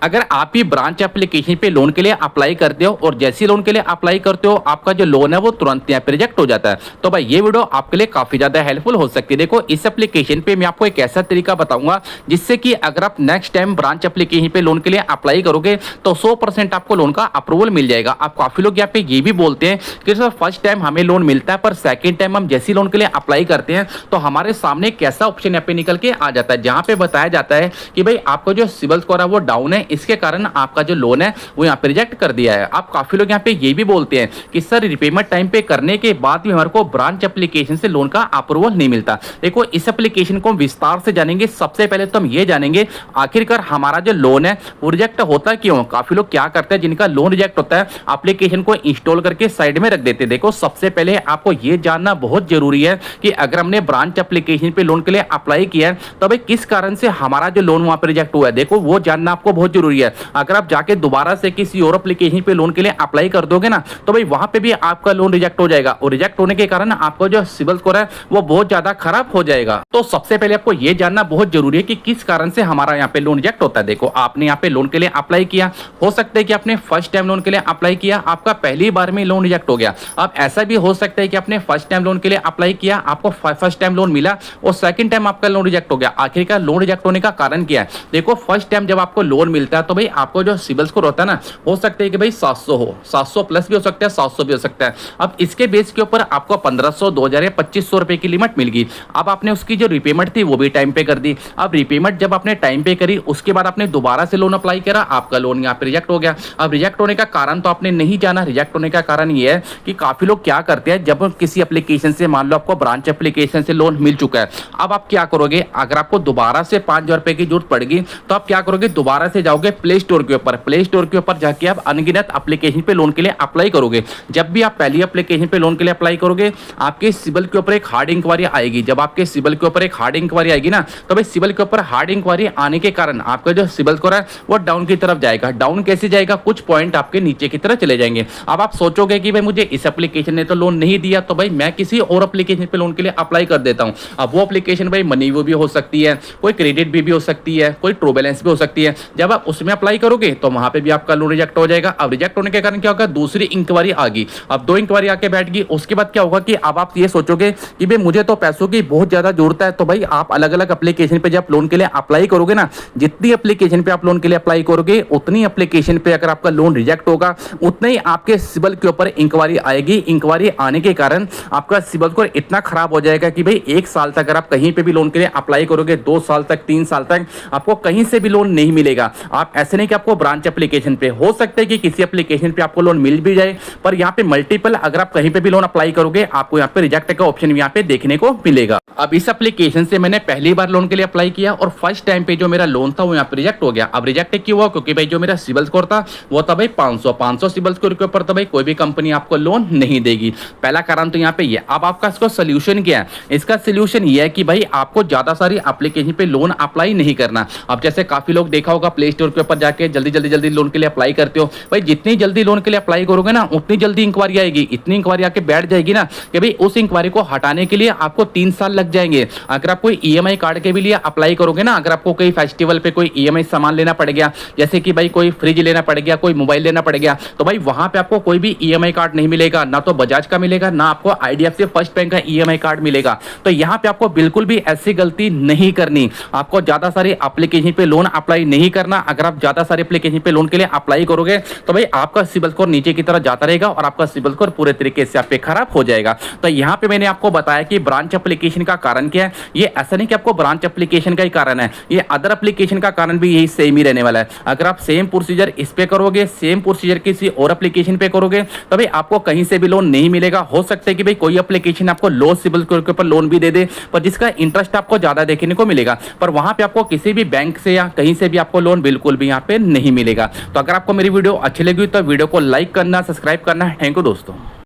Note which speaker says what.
Speaker 1: अगर आप भी ब्रांच एप्लीकेशन पे लोन के लिए अप्लाई करते हो और जैसे ही लोन के लिए अप्लाई करते हो आपका जो लोन है वो तुरंत यहाँ पे रिजेक्ट हो जाता है। तो भाई ये वीडियो आपके लिए काफी ज्यादा हेल्पफुल हो सकती है। देखो इस एप्लीकेशन पे मैं आपको एक ऐसा तरीका बताऊंगा जिससे कि अगर आप नेक्स्ट टाइम ब्रांच एप्लीकेशन पे लोन के लिए अप्लाई करोगे तो 100% आपको लोन का अप्रूवल मिल जाएगा। आप काफी लोग यहाँ पे ये भी बोलते हैं कि सर फर्स्ट टाइम हमें लोन मिलता है पर सेकेंड टाइम हम जैसे लोन के लिए अप्लाई करते हैं तो हमारे सामने एक ऐसा ऑप्शन यहाँ पे निकल के आ जाता है जहां पे बताया जाता है कि भाई आपका जो सिबिल स्कोर है वो डाउन है, इसके कारण आपका जो लोन है वो यहाँ पे रिजेक्ट कर दिया है। आप काफी लोग यहाँ पे ये भी बोलते हैं कि सर रिपेमेंट टाइम पे करने के बाद भी हमारे को ब्रांच एप्लीकेशन से लोन का अप्रूवल नहीं मिलता। देखो इस एप्लीकेशन को विस्तार से जानेंगे। सबसे पहले तो हम ये जानेंगे आखिरकार हमारा जो लोन है वो रिजेक्ट होता क्यों। काफी लोग क्या करते हैं जिनका लोन रिजेक्ट होता है एप्लीकेशन को इंस्टॉल करके साइड में रख देते हैं। देखो सबसे पहले आपको ये जानना बहुत जरूरी है कि अगर हमने ब्रांच एप्लीकेशन पे लोन के लिए अप्लाई किया है तो भाई किस कारण से हमारा जो लोन वहां पर रिजेक्ट हुआ है, देखो वो जानना आपको बहुत जरूरी है। अगर आप जाके दोबारा से किसी और एप्लीकेशन पे लोन के लिए अप्लाई कर दोगे ना तो भाई वहां पे भी आपका लोन रिजेक्ट हो जाएगा और रिजेक्ट होने के कारण आपका जो सिबिल स्कोर है वो बहुत ज्यादा खराब हो जाएगा। तो सबसे पहले आपको ये जानना बहुत जरूरी है कि किस कारण से हमारा यहाँ पे लोन रिजेक्ट होता है। देखो आपने यहाँ पे लोन के लिए अप्लाई किया, हो सकता है कि आपने फर्स्ट टाइम लोन के लिए अप्लाई किया, आपका पहली बार में लोन रिजेक्ट हो गया। अब ऐसा भी हो सकता है कि आपने फर्स्ट टाइम लोन के लिए अप्लाई किया, आपको फर्स्ट टाइम लोन मिला और सेकंड टाइम आपका लोन रिजेक्ट हो गया। आखिरकार लोन रिजेक्ट होने का कारण क्या है। देखो फर्स्ट टाइम जब आपको लोन मिलता है तो भाई आपको जो सिबिल स्कोर होता है ना हो सकता है कि भाई 700 हो, 700 प्लस भी हो सकता है, 700 भी हो सकता है। अब इसके बेस के ऊपर आपको 1500, 2000 या 2500 रुपए की लिमिट मिल गई। अब आपने उसकी जो रिपेमेंट थी वो भी टाइम पे कर दी। अब रिपेमेंट जब आपने टाइम पे करी उसके बाद आपने दोबारा से लोन अप्लाई करा, आपका लोन यहाँ पे रिजेक्ट हो गया। अब रिजेक्ट होने का कारण तो आपने नहीं जाना। रिजेक्ट होने का कारण ये है कि काफी लोग क्या करते हैं जब किसी एप्लीकेशन से मान लो आपको ब्रांच एप्लीकेशन से लोन मिल चुका है, अब आप क्या करोगे, अगर आपको दोबारा से 5000 रुपए की जरूरत पड़ेगी तो आप क्या करोगे, दोबारा से जाओगे प्ले स्टोर के ऊपर। प्ले स्टोर के ऊपर जाके आप अनगिनत एप्लीकेशन पे लोन के लिए अप्लाई करोगे। जब भी आप पहली एप्लीकेशन पे लोन के लिए अप्लाई करोगे आपके सिबिल के ऊपर एक हार्ड इंक्वायरी आएगी। जब आपके सिबिल के ऊपर एक हार्ड इंक्वायरी आएगी ना तो भाई सिबिल के ऊपर हार्ड इंक्वायरी आने के कारण आपका जो सिबिल स्कोर है वो डाउन की तरफ जाएगा। डाउन कैसे जाएगा, कुछ पॉइंट आपके नीचे की तरफ चले जाएंगे। अब आप सोचोगे कि भाई मुझे इस एप्लीकेशन ने तो लोन नहीं दिया तो भाई मैं किसी और एप्लीकेशन पे लोन के लिए अप्लाई कर देता हूं। अब वो एप्लीकेशन भाई मनी वो भी हो सकती है, कोई क्रेडिट भी हो सकती है, कोई ट्रू बैलेंस भी हो सकती है। जब आप उसमें अप्लाई करोगे तो वहां पे भी आपका लोन रिजेक्ट हो जाएगा। अब रिजेक्ट होने के कारण क्या होगा, दूसरी इंक्वायरी आ गई। अब 2 इंक्वायरी आके बैठ गई, उसके बाद क्या होगा कि अब आप ये सोचोगे कि भाई मुझे तो पैसों की बहुत ज्यादा जरूरत है। तो भाई आप अलग अलग एप्लीकेशन पे जब लोन के लिए अप्लाई करोगे ना, जितनी एप्लीकेशन पे आप लोन के लिए अप्लाई करोगे उतनी एप्लीकेशन पे अगर आपका लोन रिजेक्ट होगा उतने ही आपके सिबिल के ऊपर इंक्वायरी आएगी। इंक्वायरी आने के कारण आपका सिबिल स्कोर इतना खराब हो जाएगा कि भाई 1 साल तक अगर आप कहीं पे भी लोन के लिए अप्लाई करोगे, 2 साल तक, 3 साल तक आपको कहीं से भी लोन नहीं मिलेगा। आप ऐसे नहीं कि आपको ब्रांच एप्लीकेशन पे, हो सकता है कि किसी एप्लीकेशन पे आपको लोन मिल भी जाए पर यहाँ पे मल्टीपल अगर आप कहीं पे भी लोन अप्लाई करोगे आपको यहाँ पे रिजेक्ट का ऑप्शन यहाँ पे देखने को मिलेगा। अब इस एप्लीकेशन से मैंने पहली बार लोन के लिए अप्लाई किया और फर्स्ट टाइम पे जो मेरा लोन था वो यहाँ पे रिजेक्ट हो गया। अब रिजेक्ट क्यों हुआ, क्योंकि भाई जो मेरा सिबिल स्कोर था वो था भाई 500 सिबिल स्कोर के ऊपर तो भाई कोई भी कंपनी आपको लोन नहीं देगी। पहला कारण तो यहाँ पे ये। अब आपका इसको सोल्यूशन क्या है, इसका सोल्यूशन ये है कि भाई आपको ज्यादा सारी एप्लीकेशन पे लोन अप्लाई नहीं करना। अब जैसे काफी लोग देखा होगा प्ले स्टोर के ऊपर जाके जल्दी लोन के लिए अप्लाई करते हो। भाई जितनी जल्दी लोन के लिए अप्लाई करोगे ना उतनी जल्दी इंक्वायरी आएगी, इतनी इंक्वायरी आके बैठ जाएगी ना कि भाई उस इंक्वायरी को हटाने के लिए आपको 3 साल लग जाएंगे। अगर आप कोई ईएमआई कार्ड के भी लिए अप्लाई करोगे ना, अगर आपको कोई फेस्टिवल पे कोई ईएमआई सामान लेना पड़ गया, जैसे कि भाई कोई फ्रिज लेना पड़ गया, कोई मोबाइल लेना पड़ गया, तो भाई वहां पे आपको कोई भी ईएमआई कार्ड नहीं मिलेगा, ना तो बजाज का मिलेगा, ना आपको आईडीएफसी फर्स्ट बैंक का ईएमआई कार्ड मिलेगा। तो यहाँ पे आपको बिल्कुल भी ऐसी गलती नहीं करनी। आपको ज्यादा सारी एप्लीकेशन पे लोन अप्लाई नहीं करना। अगर आप ज्यादा सारी एप्लीकेशन पे लोन के लिए अप्लाई करोगे तो भाई आपका सिबिल स्कोर नीचे की तरफ जाता रहेगा और आपका सिबिल स्कोर पूरे तरीके से आप पे खराब हो जाएगा। तो यहाँ पे मैंने आपको बताया कि ब्रांच एप्लीकेशन का कारण क्या है। ये ऐसा नहीं कि आपको ब्रांच एप्लीकेशन का ही कारण है, ये अदर एप्लीकेशन का कारण भी यही सेम ही रहने वाला है। अगर आप सेम प्रोसीजर इस पे करोगे, सेम प्रोसीजर किसी और एप्लीकेशन पे करोगे तो भाई आपको कहीं से भी लोन नहीं मिलेगा। हो सकता है कि भाई कोई एप्लीकेशन आपको लो सिबिल स्कोर के ऊपर लोन भी दे दे पर जिसका इंटरेस्ट आपको ज्यादा देखने को मिलेगा, पर वहां पे आपको किसी भी बैंक से या कहीं से भी आपको लोन बिल्कुल भी यहाँ पे नहीं मिलेगा। तो अगर आपको मेरी वीडियो अच्छी लगी तो वीडियो को लाइक करना, सब्सक्राइब करना। थैंक यू दोस्तों।